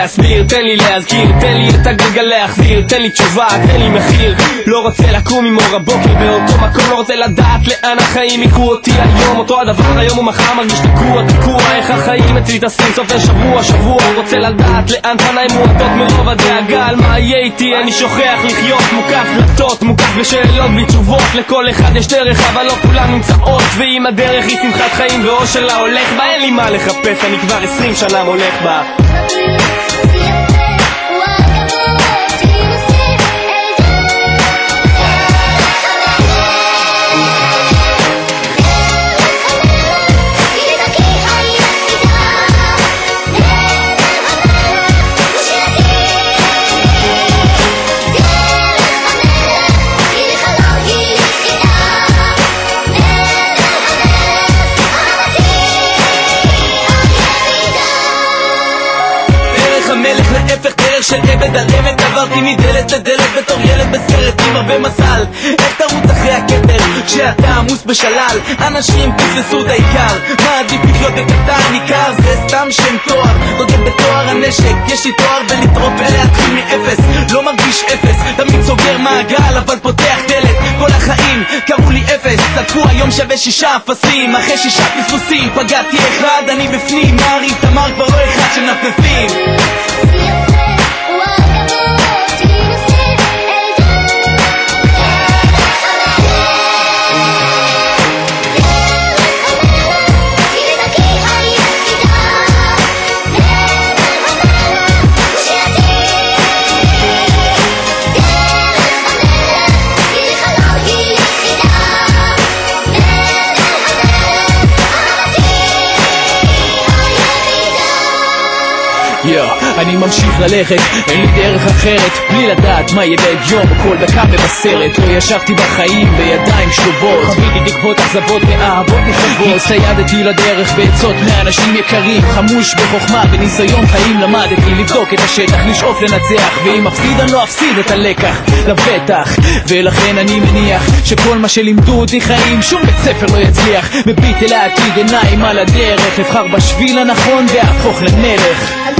להסביר, תן לי להזכיר, תן לי את הגלגל להחזיר, תן לי תשובה, תן לי מחיר. לא רוצה לקום עם אור הבוקר באותו מקום, לא רוצה לדעת לאן החיים יקרו אותי היום. אותו הדבר היום ומחר מרגיש תקוע, איך החיים אצלי תשים סופר שבוע. רוצה לדעת לאן פניי מועדות מרוב הדאגה, על מה יהיה איתי אני שוכח לחיות. מוקף דלתות, מוקף בשאלות בלי תשובות, לכל אחד יש דרך אבל לא כולם נמצאות, ואם הדרך היא שמחת חיים ואושר לה הולך בה, אין לי מה לחפש, אני כבר 20 שנה מולך בה. להפך דרך של עבד על עבד, עברתי מדלת לדלת בתור ילד בסרט עם הרבה מזל. איך תרוץ אחרי הכתר כשאתה עמוס בשלל? אנשים פספסו את העיקר, מעדיף לחיות בקטן ניכר, זה סתם שם תואר, נוגד בתואר הנשק, יש לי תואר ולטרוף ולהתחיל מאפס. לא מרגיש אפס, תמיד סוגר מעגל אבל פותח דלת, כל החיים קראו לי אפס, צדקו היום שווה 6 אפסים, אחרי 6 פספוסים פגעתי אחד, אני בפנים, מעריב תמר כבר לא אחד של נפנפים. אני ממשיך ללכת, אין לי דרך אחרת, בלי לדעת מה יהיה ביום או כל דקה מבשרת. לא ישבתי בחיים בידיים שלובות, חוויתי תקוות אכזבות ואהבות נכתבות, הצטיידתי לדרך בעצות מאנשים יקרים, חמוש בחוכמה וניסיון חיים למדתי לבדוק את השטח, לשאוף לנצח, ואם אפסיד אני לא אפסיד את הלקח לבטח. ולכן אני מניח שכל מה שלימדו אותי חיים שום בית ספר לא יצליח, מביט אל העתיד עיניים על הדרך, אבחר בשביל הנכון והפוך למלך.